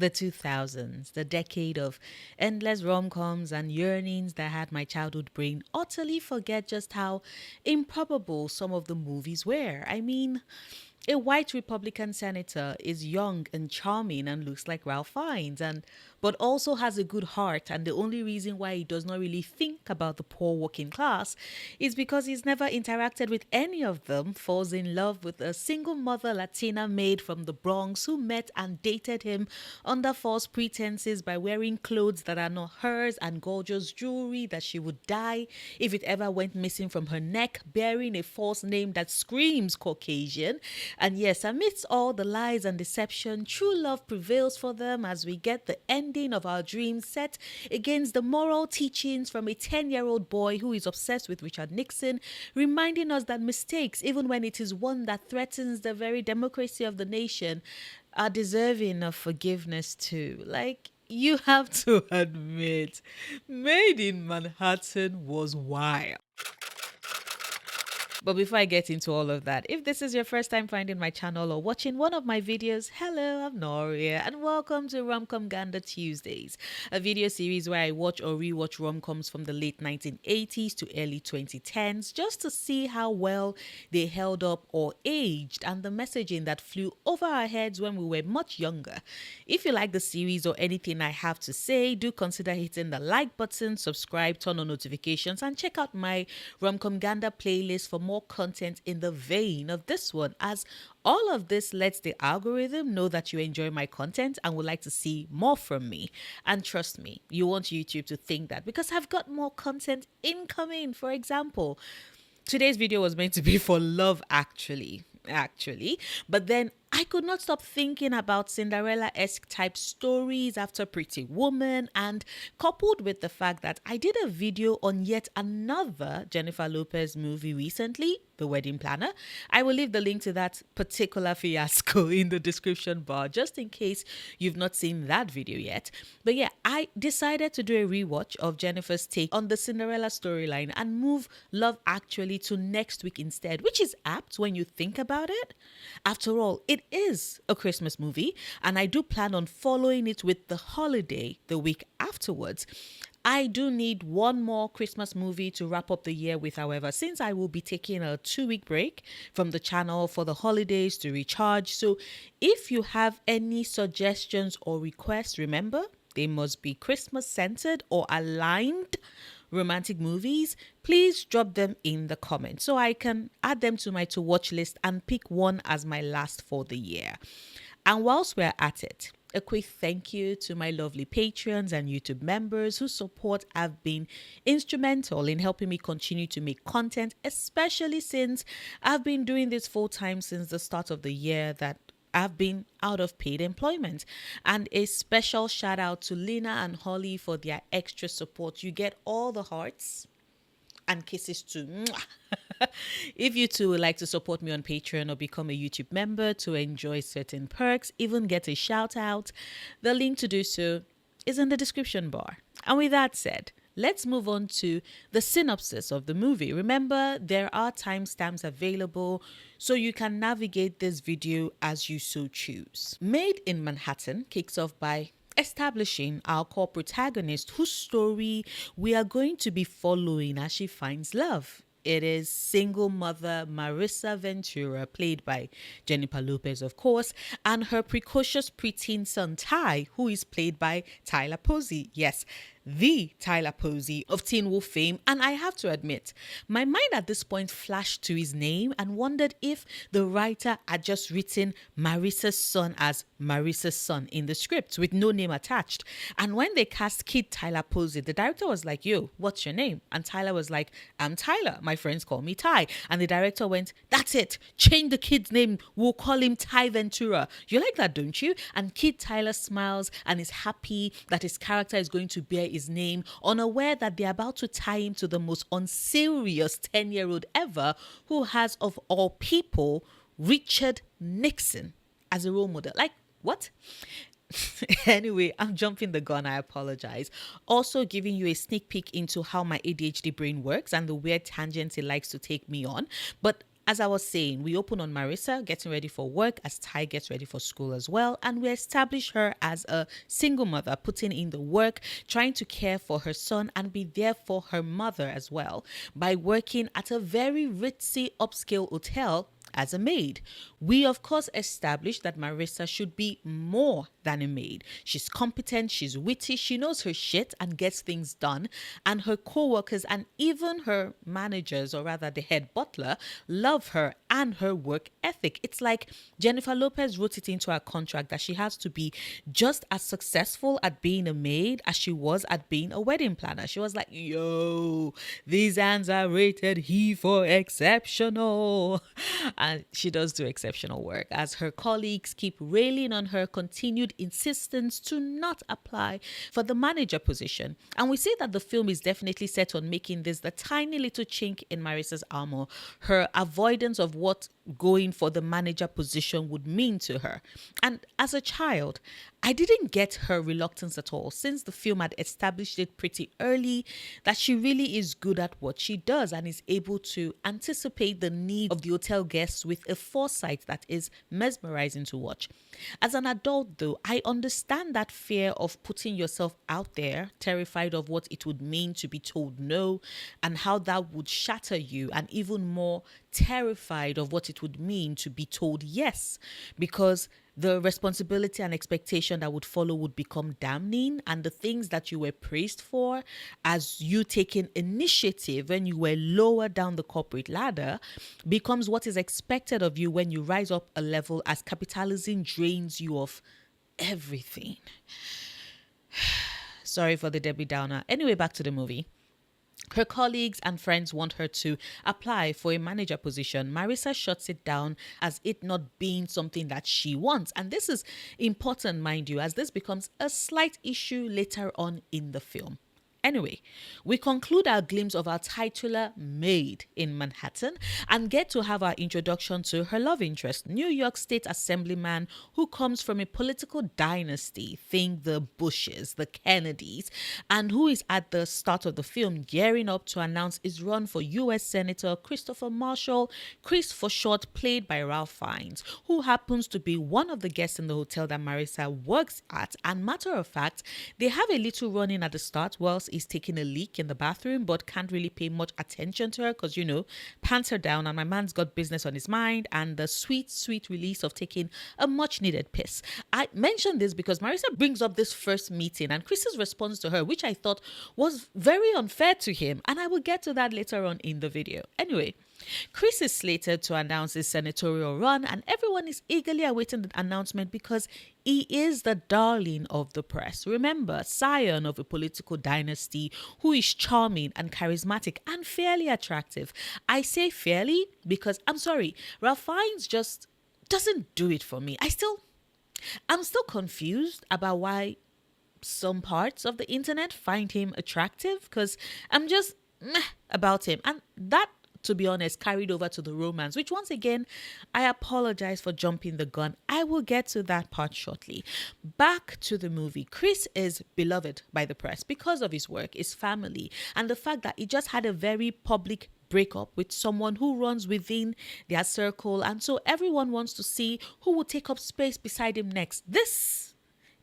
The 2000s, the decade of endless rom-coms and yearnings that had my childhood brain utterly forget just how improbable some of the movies were. I mean, a white Republican senator is young and charming and looks like Ralph Fiennes, and but also has a good heart. And the only reason why he does not really think about the poor working class is because he's never interacted with any of them. Falls in love with a single mother Latina maid from the Bronx who met and dated him under false pretenses by wearing clothes that are not hers and gorgeous jewelry that she would die if it ever went missing from her neck, bearing a false name that screams Caucasian. And yes, amidst all the lies and deception, true love prevails for them as we get the ending of our dreams set against the moral teachings from a 10-year-old boy who is obsessed with Richard Nixon, reminding us that mistakes, even when it is one that threatens the very democracy of the nation, are deserving of forgiveness too. Like, you have to admit, Made in Manhattan was wild. But before I get into all of that, if this is your first time finding my channel or watching one of my videos, hello, I'm Noria, and welcome to Romcom Ganda Tuesdays, a video series where I watch or rewatch romcoms from the late 1980s to early 2010s just to see how well they held up or aged and the messaging that flew over our heads when we were much younger. If you like the series or anything I have to say, do consider hitting the like button, subscribe, turn on notifications, and check out my Romcom Ganda playlist for more content in the vein of this one, as all of this lets the algorithm know that you enjoy my content and would like to see more from me. And trust me, you want YouTube to think that because I've got more content incoming. For example, today's video was meant to be for Love Actually, but then I could not stop thinking about Cinderella-esque type stories after Pretty Woman, and coupled with the fact that I did a video on yet another Jennifer Lopez movie recently, The Wedding Planner. I will leave the link to that particular fiasco in the description bar just in case you've not seen that video yet. But yeah, I decided to do a rewatch of Jennifer's take on the Cinderella storyline and move Love Actually to next week instead, which is apt when you think about it. After all, it is a Christmas movie, and I do plan on following it with The Holiday the week afterwards. I do need one more Christmas movie to wrap up the year with, however, since I will be taking a 2-week break from the channel for the holidays to recharge. So if you have any suggestions or requests, remember, they must be Christmas centered or aligned romantic movies. Please drop them in the comments so I can add them to my to watch list and pick one as my last for the year. And whilst we're at it, a quick thank you to my lovely patrons and YouTube members whose support have been instrumental in helping me continue to make content, especially since I've been doing this full time since the start of the year that I've been out of paid employment. And a special shout out to Lena and Holly for their extra support. You get all the hearts and kisses too. If you too would like to support me on Patreon or become a YouTube member to enjoy certain perks, even get a shout out, the link to do so is in the description bar. And with that said, let's move on to the synopsis of the movie. Remember, there are timestamps available so you can navigate this video as you so choose. Made in Manhattan kicks off by establishing our core protagonist whose story we are going to be following as she finds love. It is single mother Marissa Ventura, played by Jennifer Lopez, of course, and her precocious preteen son Ty, who is played by Tyler Posey. Yes, the Tyler Posey of Teen Wolf fame. And I have to admit, my mind at this point flashed to his name and wondered if the writer had just written Marissa's son as Marissa's son in the script with no name attached. And when they cast Kid Tyler Posey, the director was like, "Yo, what's your name?" And Tyler was like, "I'm Tyler. My friends call me Ty." And the director went, "That's it. Change the kid's name. We'll call him Ty Ventura. You like that, don't you?" And Kid Tyler smiles and is happy that his character is going to bear his name, unaware that they're about to tie him to the most unserious 10-year-old ever, who has, of all people, Richard Nixon as a role model. Like, what? Anyway, I'm jumping the gun. I apologize. Also giving you a sneak peek into how my ADHD brain works and the weird tangents it likes to take me on. But As I was saying, we open on Marissa getting ready for work as Ty gets ready for school as well. And we establish her as a single mother, putting in the work, trying to care for her son and be there for her mother as well by working at a very ritzy upscale hotel as a maid. We, of course, established that Marissa should be more than a maid. She's competent, she's witty, she knows her shit and gets things done. And her co workers and even her managers, or rather the head butler, love her and her work ethic. It's like Jennifer Lopez wrote it into her contract that she has to be just as successful at being a maid as she was at being a wedding planner. She was like, yo, these hands are rated he for exceptional. And she does do exceptional work as her colleagues keep railing on her continued insistence to not apply for the manager position. And we see that the film is definitely set on making this the tiny little chink in Marissa's armor, her avoidance of what going for the manager position would mean to her. And as a child, I didn't get her reluctance at all, since the film had established it pretty early that she really is good at what she does and is able to anticipate the needs of the hotel guests with a foresight that is mesmerizing to watch. As an adult, though, I understand that fear of putting yourself out there, terrified of what it would mean to be told no, and how that would shatter you, and even more terrified of what it would mean to be told yes, because the responsibility and expectation that would follow would become damning, and the things that you were praised for as you taking initiative when you were lower down the corporate ladder becomes what is expected of you when you rise up a level, as capitalism drains you of everything. Sorry for the Debbie Downer. Anyway, back to the movie. Her colleagues and friends want her to apply for a manager position. Marissa shuts it down as it not being something that she wants. And this is important, mind you, as this becomes a slight issue later on in the film. Anyway, we conclude our glimpse of our titular Maid in Manhattan and get to have our introduction to her love interest, New York State Assemblyman who comes from a political dynasty, think the Bushes, the Kennedys, and who is at the start of the film gearing up to announce his run for U.S. Senator Christopher Marshall, Chris for short, played by Ralph Fiennes, who happens to be one of the guests in the hotel that Marissa works at. And matter of fact, they have a little run-in at the start whilst is taking a leak in the bathroom, but can't really pay much attention to her because, you know, pants her down and my man's got business on his mind, and the sweet release of taking a much needed piss. I mentioned this because Marissa brings up this first meeting and Chris's response to her, which I thought was very unfair to him, and I will get to that later on in the video. Anyway, Chris is slated to announce his senatorial run, and everyone is eagerly awaiting the announcement because he is the darling of the press. Remember, scion of a political dynasty who is charming and charismatic and fairly attractive. I say fairly because, I'm sorry, Ralph Fiennes just doesn't do it for me. I'm still confused about why some parts of the internet find him attractive, because I'm just meh about him. And that, to be honest, carried over to the romance, which once again, I apologize for jumping the gun. I will get to that part shortly. Back to the movie. Chris is beloved by the press because of his work, his family, and the fact that he just had a very public breakup with someone who runs within their circle, and so everyone wants to see who will take up space beside him next. This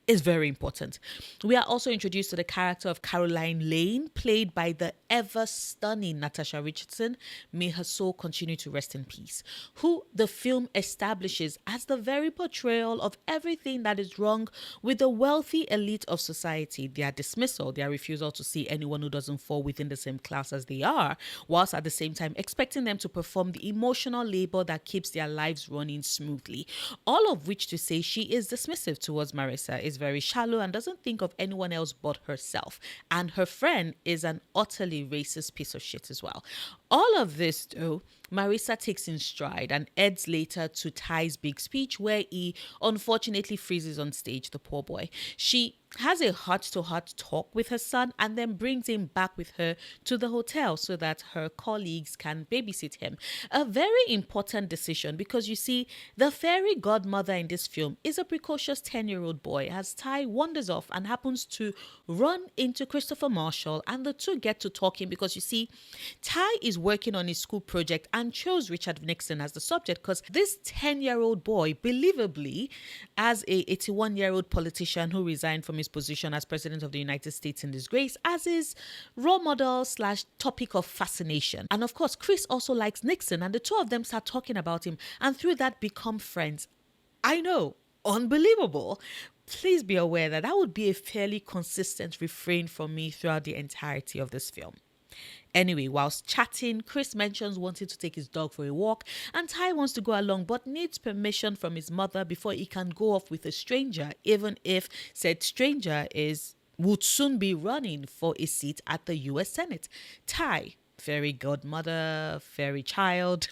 is very important. We are also introduced to the character of Caroline Lane, played by the ever stunning Natasha Richardson, may her soul continue to rest in peace, who the film establishes as the very portrayal of everything that is wrong with the wealthy elite of society, their dismissal, their refusal to see anyone who doesn't fall within the same class as they are, whilst at the same time expecting them to perform the emotional labor that keeps their lives running smoothly. All of which to say she is dismissive towards Marissa, is very shallow and doesn't think of anyone else but herself. And her friend is an utterly racist piece of shit as well. All of this, though, Marissa takes in stride and adds later to Ty's big speech where he unfortunately freezes on stage, the poor boy. She has a heart-to-heart talk with her son and then brings him back with her to the hotel so that her colleagues can babysit him. A very important decision because, you see, the fairy godmother in this film is a precocious 10-year-old boy as Ty wanders off and happens to run into Christopher Marshall, and the two get to talking because, you see, Ty is is working on his school project and chose Richard Nixon as the subject because this 10-year-old boy, believably, as a 81-year-old politician who resigned from his position as president of the United States in disgrace, as his role model slash topic of fascination. And of course, Chris also likes Nixon, and the two of them start talking about him and through that become friends. I know, unbelievable. Please be aware that would be a fairly consistent refrain from me throughout the entirety of this film. Anyway, whilst chatting, Chris mentions wanting to take his dog for a walk, and Ty wants to go along but needs permission from his mother before he can go off with a stranger, even if said stranger would soon be running for a seat at the US Senate. Ty, fairy godmother, fairy child,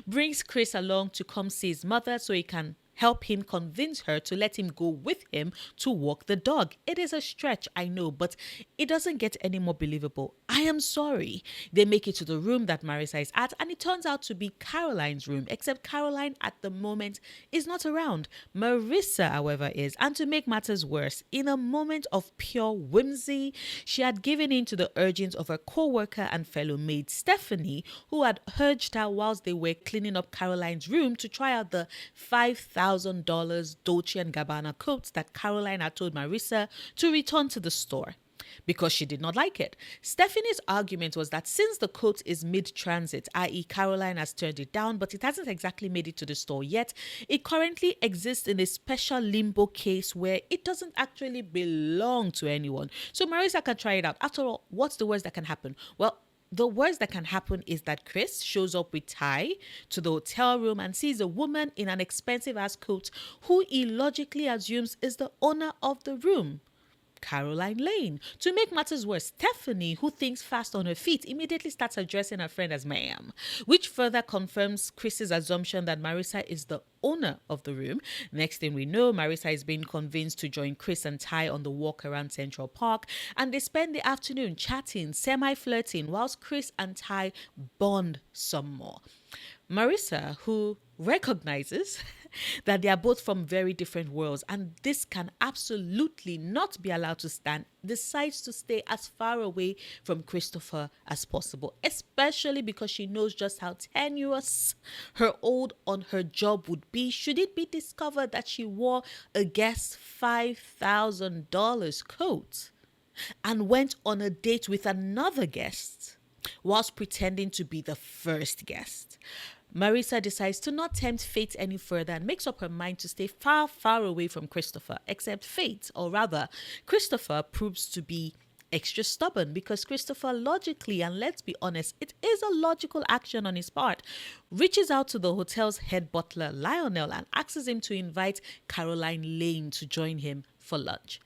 brings Chris along to come see his mother so he can help him convince her to let him go with him to walk the dog. It is a stretch, I know, but it doesn't get any more believable. I am sorry. They make it to the room that Marissa is at, and it turns out to be Caroline's room, except Caroline at the moment is not around. Marissa, however, is. And to make matters worse, in a moment of pure whimsy, she had given in to the urgings of her co-worker and fellow maid, Stephanie, who had urged her whilst they were cleaning up Caroline's room to try out the $5,000 Dolce & Gabbana coat that Caroline had told Marissa to return to the store because she did not like it. Stephanie's argument was that since the coat is mid-transit, i.e. Caroline has turned it down, but it hasn't exactly made it to the store yet, it currently exists in a special limbo case where it doesn't actually belong to anyone. So Marissa can try it out. After all, what's the worst that can happen? Well, the worst that can happen is that Chris shows up with Ty to the hotel room and sees a woman in an expensive ass coat who he logically assumes is the owner of the room, Caroline Lane. To make matters worse, Stephanie, who thinks fast on her feet, immediately starts addressing her friend as ma'am, which further confirms Chris's assumption that Marissa is the owner of the room. Next thing we know, Marissa is being convinced to join Chris and Ty on the walk around Central Park, and they spend the afternoon chatting, semi-flirting, whilst Chris and Ty bond some more. Marissa, who recognizes that they are both from very different worlds and this can absolutely not be allowed to stand, decides to stay as far away from Christopher as possible, especially because she knows just how tenuous her hold on her job would be should it be discovered that she wore a guest's $5,000 coat and went on a date with another guest whilst pretending to be the first guest. Marissa decides to not tempt fate any further and makes up her mind to stay far, far away from Christopher, except fate, or rather, Christopher proves to be extra stubborn because Christopher logically, and let's be honest, it is a logical action on his part, reaches out to the hotel's head butler, Lionel, and asks him to invite Caroline Lane to join him for lunch.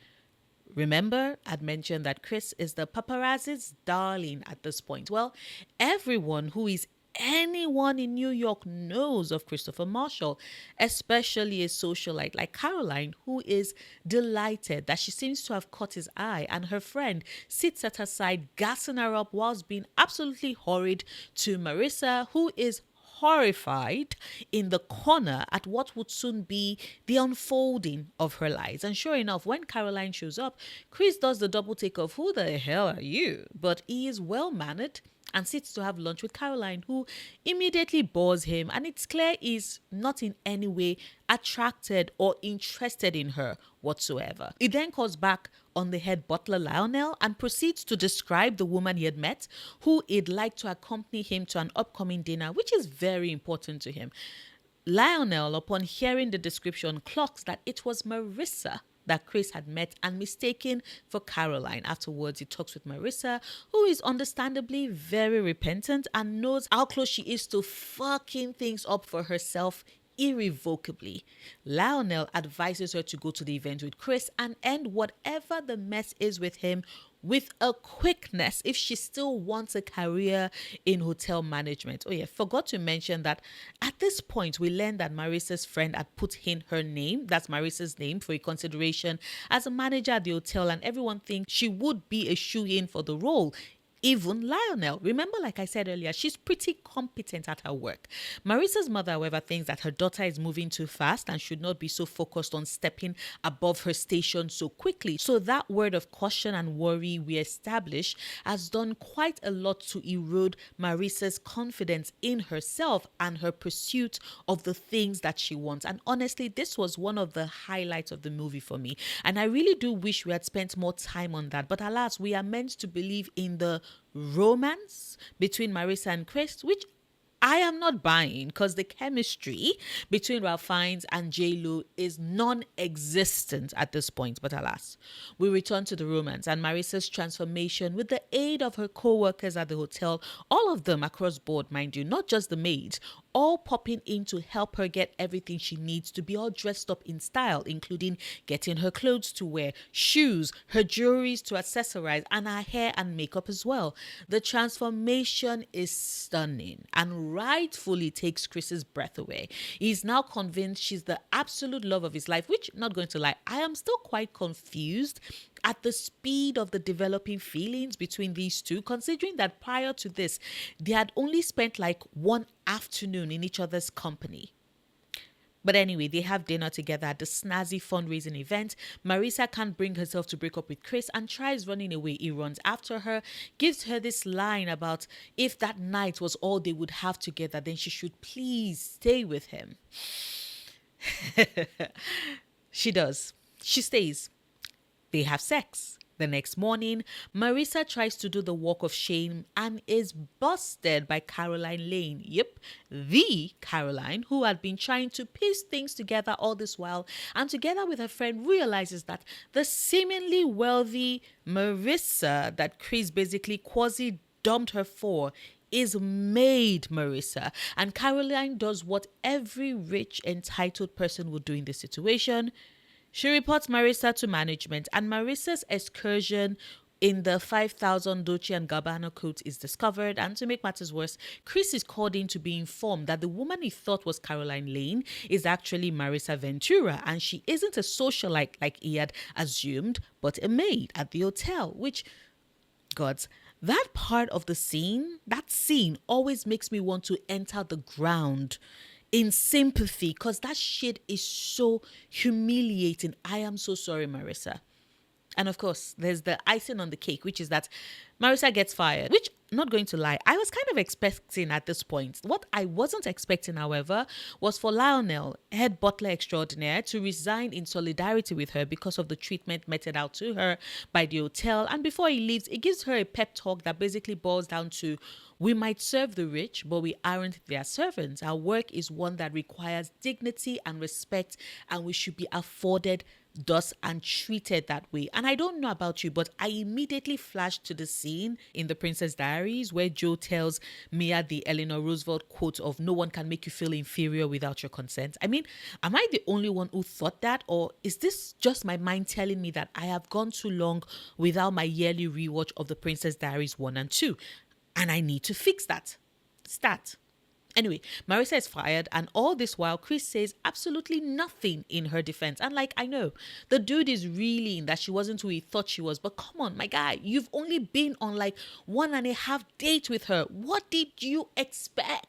Remember, I'd mentioned that Chris is the paparazzi's darling at this point. Well, everyone who is anyone in New York knows of Christopher Marshall, especially a socialite like Caroline, who is delighted that she seems to have caught his eye, and her friend sits at her side, gassing her up whilst being absolutely horrid to Marissa, who is horrified in the corner at what would soon be the unfolding of her lies. And sure enough, when Caroline shows up, Chris does the double take of who the hell are you? But he is well mannered and sits to have lunch with Caroline, who immediately bores him, and it's clear he's not in any way attracted or interested in her whatsoever. He then calls back on the head butler Lionel and proceeds to describe the woman he had met, who he'd like to accompany him to an upcoming dinner, which is very important to him. Lionel, upon hearing the description, clocks that it was Marissa that Chris had met and mistaken for Caroline. Afterwards, he talks with Marissa, who is understandably very repentant and knows how close she is to fucking things up for herself irrevocably. Lionel advises her to go to the event with Chris and end whatever the mess is with him with a quickness if she still wants a career in hotel management. Oh yeah, forgot to mention that at this point we learned that Marissa's friend had put in her name, that's Marissa's name, for a consideration as a manager at the hotel, and everyone thinks she would be a shoe-in for the role. even Lionel. Remember, like I said earlier, she's pretty competent at her work. Marissa's mother, however, thinks that her daughter is moving too fast and should not be so focused on stepping above her station so quickly. So that word of caution and worry we established has done quite a lot to erode Marissa's confidence in herself and her pursuit of the things that she wants. And honestly, this was one of the highlights of the movie for me. And I really do wish we had spent more time on that. But alas, we are meant to believe in the romance between Marissa and Chris, which I am not buying because the chemistry between Ralph Fiennes and J-Lo is non-existent at this point. But alas, we return to the romance and Marissa's transformation with the aid of her co-workers at the hotel, all of them across board, mind you, not just the maids, all popping in to help her get everything she needs to be all dressed up in style, including getting her clothes to wear, shoes, her jewelries to accessorize, and her hair and makeup as well. The transformation is stunning and rightfully takes Chris's breath away. He's now convinced she's the absolute love of his life, which, not going to lie, I am still quite confused at the speed of the developing feelings between these two, considering that prior to this, they had only spent like one afternoon in each other's company. But anyway, they have dinner together at the snazzy fundraising event. Marissa can't bring herself to break up with Chris and tries running away. He runs after her, gives her this line about if that night was all they would have together, then she should please stay with him. She does. She stays. They have sex. The next morning, Marissa tries to do the walk of shame and is busted by Caroline Lane. Yep, the Caroline who had been trying to piece things together all this while, and together with her friend realizes that the seemingly wealthy Marissa that Chris basically quasi dumped her for is Maid Marissa. And Caroline does what every rich, entitled person would do in this situation. She reports Marissa to management, and Marissa's excursion in the 5,000 Dolce & Gabbana coat is discovered. And to make matters worse, Chris is called in to be informed that the woman he thought was Caroline Lane is actually Marissa Ventura, and she isn't a socialite like he had assumed, but a maid at the hotel, which, gods, that part of the scene, that scene always makes me want to enter the ground in sympathy, because that shit is so humiliating. I am so sorry, Marissa. And of course, there's the icing on the cake, which is that Marissa gets fired, which, not going to lie, I was kind of expecting at this point. What I wasn't expecting, however, was for Lionel, head butler extraordinaire, to resign in solidarity with her because of the treatment meted out to her by the hotel. And before he leaves, it gives her a pep talk that basically boils down to, we might serve the rich, but we aren't their servants. Our work is one that requires dignity and respect, and we should be afforded thus and treated that way. And I don't know about you, but I immediately flashed to the scene in The Princess Diaries where Joe tells Mia the Eleanor Roosevelt quote of "no one can make you feel inferior without your consent." I mean, am I the only one who thought that, or is this just my mind telling me that I have gone too long without my yearly rewatch of The Princess Diaries 1 and 2? And I need to fix that. Stat. Anyway, Marissa is fired, and all this while, Chris says absolutely nothing in her defense. And like, I know, the dude is reeling that she wasn't who he thought she was. But come on, my guy, you've only been on like 1.5 dates with her. What did you expect?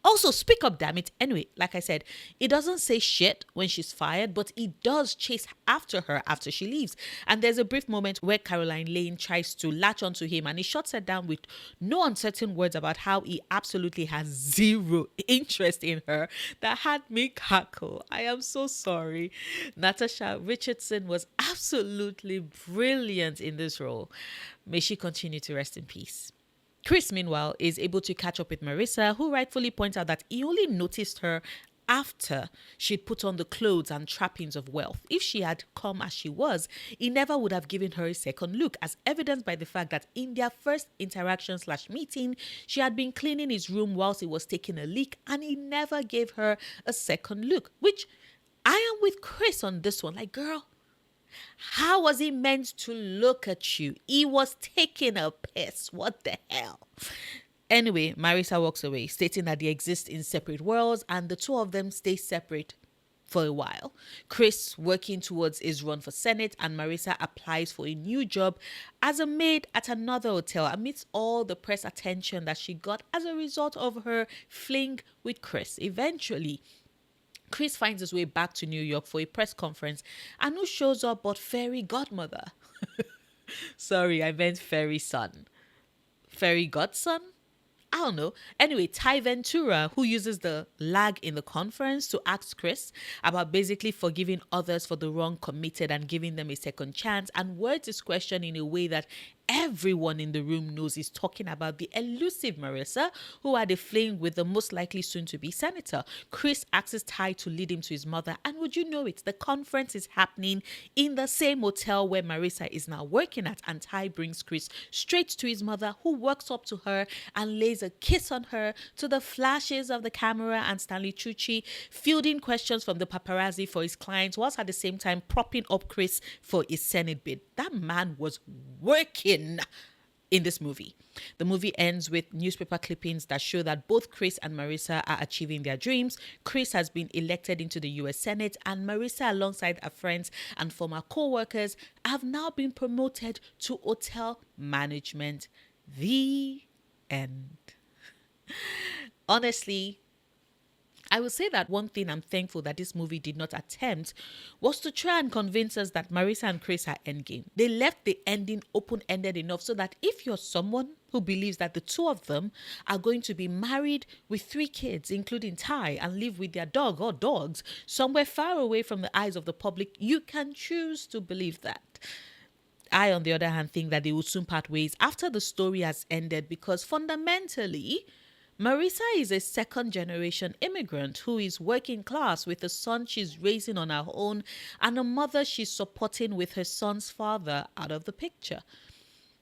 Also, speak up, damn it. Anyway, like I said, it doesn't say shit when she's fired, but it does chase after her after she leaves. And there's a brief moment where Caroline Lane tries to latch onto him, and he shuts her down with no uncertain words about how he absolutely has zero interest in her. That had me cackle. I am so sorry. Natasha Richardson was absolutely brilliant in this role. May she continue to rest in peace. Chris, meanwhile, is able to catch up with Marissa, who rightfully points out that he only noticed her after she'd put on the clothes and trappings of wealth. If she had come as she was, he never would have given her a second look, as evidenced by the fact that in their first interaction/meeting, she had been cleaning his room whilst he was taking a leak, and he never gave her a second look, which I am with Chris on this one. Like, girl, how was he meant to look at you? He was taking a piss. What the hell? Anyway, Marissa walks away, stating that they exist in separate worlds and the two of them stay separate for a while. Chris working towards his run for Senate, and Marissa applies for a new job as a maid at another hotel amidst all the press attention that she got as a result of her fling with Chris. Eventually, Chris finds his way back to New York for a press conference, and who shows up but fairy godmother? Sorry, I meant fairy son. Fairy godson? I don't know. Anyway, Ty Ventura, who uses the lag in the conference to ask Chris about basically forgiving others for the wrong committed and giving them a second chance, and words his question in a way that everyone in the room knows he's talking about the elusive Marissa, who had a fling with the most likely soon-to-be senator. Chris asks Ty to lead him to his mother, and would you know it, the conference is happening in the same hotel where Marissa is now working at, and Ty brings Chris straight to his mother, who walks up to her and lays a kiss on her, to the flashes of the camera and Stanley Tucci fielding questions from the paparazzi for his clients, whilst at the same time propping up Chris for his Senate bid. That man was working in this movie. The movie ends with newspaper clippings that show that both Chris and Marissa are achieving their dreams. Chris has been elected into the US Senate, and Marissa, alongside her friends and former co-workers, have now been promoted to hotel management. The end. Honestly, I will say that one thing I'm thankful that this movie did not attempt was to try and convince us that Marissa and Chris are endgame. They left the ending open-ended enough so that if you're someone who believes that the two of them are going to be married with 3 kids, including Ty, and live with their dog or dogs somewhere far away from the eyes of the public, you can choose to believe that. I, on the other hand, think that they will soon part ways after the story has ended, because fundamentally, Marissa is a second-generation immigrant who is working class with a son she's raising on her own and a mother she's supporting with her son's father out of the picture.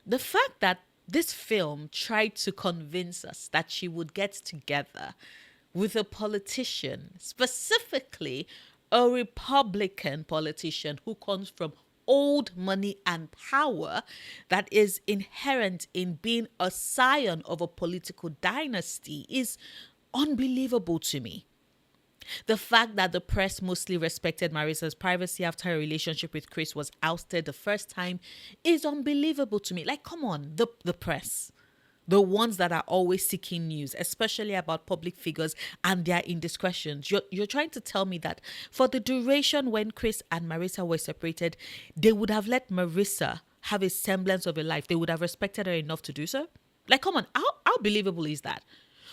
The fact that this film tried to convince us that she would get together with a politician, specifically a Republican politician who comes from old money and power, that is inherent in being a scion of a political dynasty, is unbelievable to me. The fact that the press mostly respected Marissa's privacy after her relationship with Chris was ousted the first time is unbelievable to me. Like, come on, the press. The ones that are always seeking news, especially about public figures and their indiscretions. You're trying to tell me that for the duration when Chris and Marissa were separated, they would have let Marissa have a semblance of a life. They would have respected her enough to do so? Like, come on, how believable is that?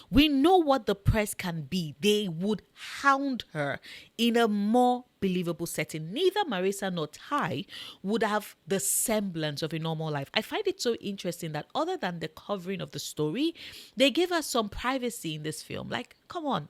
We know what the press can be. They would hound her in a more believable setting. Neither Marissa nor Ty would have the semblance of a normal life. I find it so interesting that other than the covering of the story, they gave us some privacy in this film. Like, come on.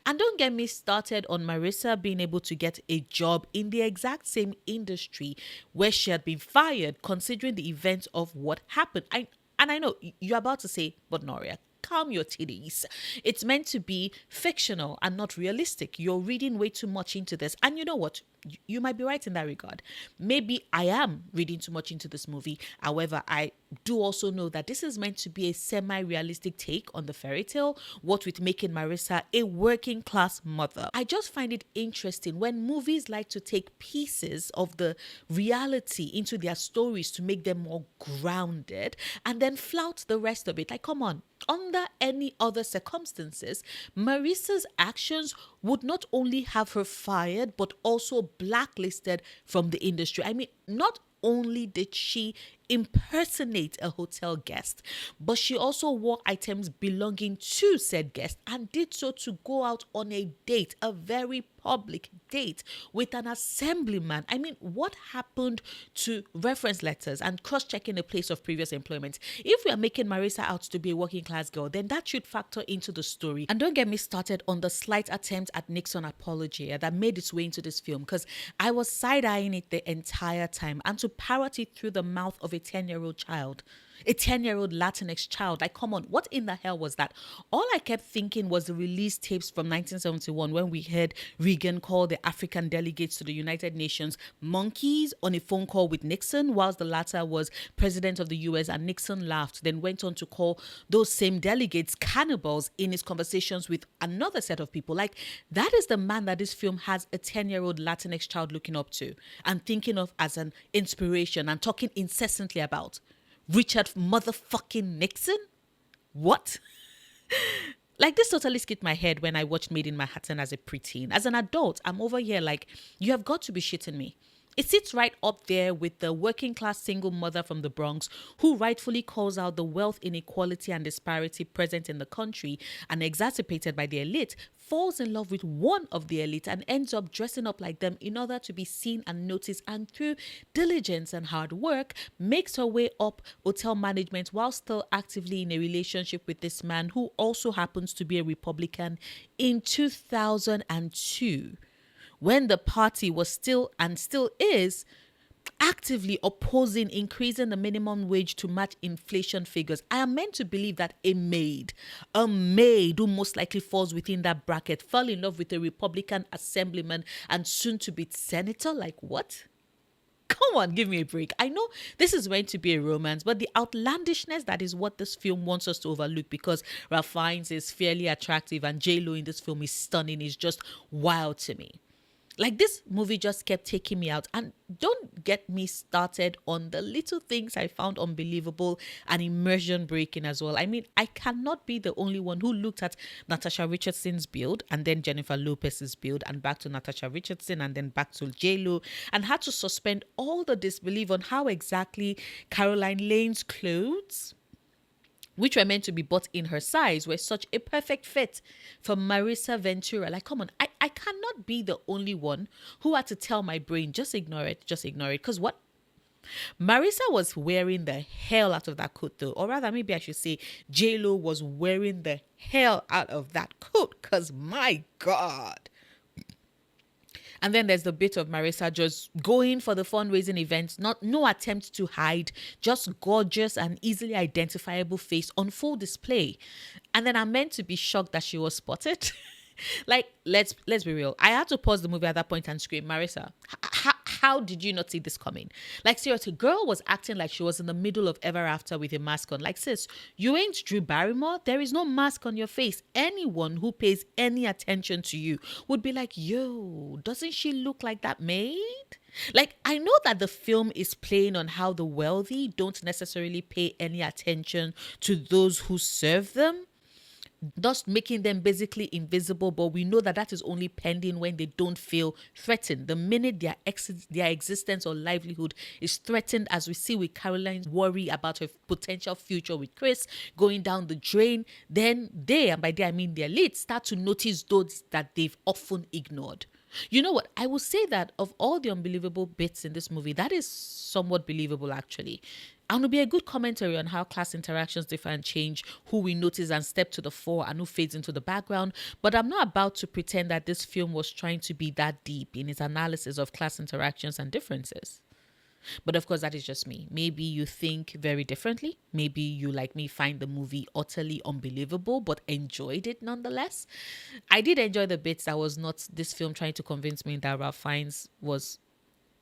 And don't get me started on Marissa being able to get a job in the exact same industry where she had been fired, considering the events of what happened. I know you're about to say, but Noria, calm your titties. It's meant to be fictional and not realistic. You're reading way too much into this. And you know what? You might be right in that regard. Maybe I am reading too much into this movie. However, I do also know that this is meant to be a semi-realistic take on the fairy tale, what with making Marissa a working class mother. I just find it interesting when movies like to take pieces of the reality into their stories to make them more grounded and then flout the rest of it. Like, come on. Under any other circumstances, Marissa's actions would not only have her fired, but also blacklisted from the industry. I mean, not only did she impersonate a hotel guest, but she also wore items belonging to said guest and did so to go out on a date, a very public date with an assemblyman. I mean, what happened to reference letters and cross-checking a place of previous employment? If we are making Marissa out to be a working class girl, then that should factor into the story. And don't get me started on the slight attempt at Nixon apology that made its way into this film, because I was side-eyeing it the entire time, and to parrot it through the mouth of a 10-year-old child. A 10-year-old Latinx child. Like, come on, what in the hell was that? All I kept thinking was the release tapes from 1971 when we heard Reagan call the African delegates to the United Nations monkeys on a phone call with Nixon, whilst the latter was president of the US, and Nixon laughed, then went on to call those same delegates cannibals in his conversations with another set of people. Like, that is the man that this film has a 10-year-old Latinx child looking up to and thinking of as an inspiration and talking incessantly about. Richard motherfucking Nixon? What? Like, this totally skipped my head when I watched Maid in Manhattan as a preteen. As an adult, I'm over here like, you have got to be shitting me. It sits right up there with the working class single mother from the Bronx who rightfully calls out the wealth inequality and disparity present in the country and exacerbated by the elite, falls in love with one of the elite and ends up dressing up like them in order to be seen and noticed, and through diligence and hard work makes her way up hotel management while still actively in a relationship with this man who also happens to be a Republican in 2002. When the party was still and still is actively opposing increasing the minimum wage to match inflation figures. I am meant to believe that a maid who most likely falls within that bracket, fell in love with a Republican assemblyman and soon to be senator. Like, what? Come on, give me a break. I know this is meant to be a romance, but the outlandishness that is what this film wants us to overlook, because Ralph Fiennes is fairly attractive and J-Lo in this film is stunning, is just wild to me. Like, this movie just kept taking me out. And don't get me started on the little things I found unbelievable and immersion breaking as well. I mean, I cannot be the only one who looked at Natasha Richardson's build and then Jennifer Lopez's build and back to Natasha Richardson and then back to J-Lo and had to suspend all the disbelief on how exactly Caroline Lane's clothes, which were meant to be bought in her size, were such a perfect fit for Marissa Ventura. Like, come on, I cannot be the only one who had to tell my brain, just ignore it. Because what? Marissa was wearing the hell out of that coat though. Or rather, maybe I should say J-Lo was wearing the hell out of that coat. Because my God. And then there's the bit of Marissa just going for the fundraising event, no attempt to hide, just gorgeous and easily identifiable face on full display. And then I'm meant to be shocked that she was spotted. Like, let's be real. I had to pause the movie at that point and scream, Marissa, how did you not see this coming? Like, seriously, girl was acting like she was in the middle of Ever After with a mask on. Like, sis, you ain't Drew Barrymore. There is no mask on your face. Anyone who pays any attention to you would be like, yo, doesn't she look like that maid? Like, I know that the film is playing on how the wealthy don't necessarily pay any attention to those who serve them, thus making them basically invisible, but we know that is only pending when they don't feel threatened. The minute their existence or livelihood is threatened, as we see with Caroline's worry about her potential future with Chris going down the drain, then they, and by they I mean the elite, start to notice those that they've often ignored. You know what? I will say that of all the unbelievable bits in this movie, that is somewhat believable actually. And it'll be a good commentary on how class interactions differ and change, who we notice and step to the fore and who fades into the background. But I'm not about to pretend that this film was trying to be that deep in its analysis of class interactions and differences. But of course, that is just me. Maybe you think very differently. Maybe you, like me, find the movie utterly unbelievable, but enjoyed it nonetheless. I did enjoy the bits that was not this film trying to convince me that Ralph Fiennes was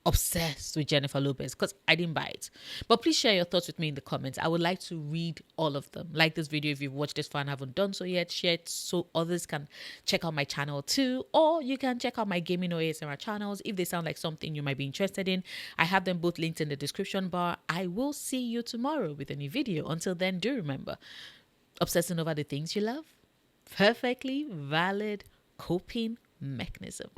obsessed with Jennifer Lopez, because I didn't buy it. But please share your thoughts with me in the comments. I would like to read all of them. Like this video if you've watched this far and haven't done so yet. Share it so others can check out my channel too. Or you can check out my gaming or ASMR channels if they sound like something you might be interested in. I have them both linked in the description bar. I will see you tomorrow with a new video. Until then, do remember, obsessing over the things you love, perfectly valid coping mechanism.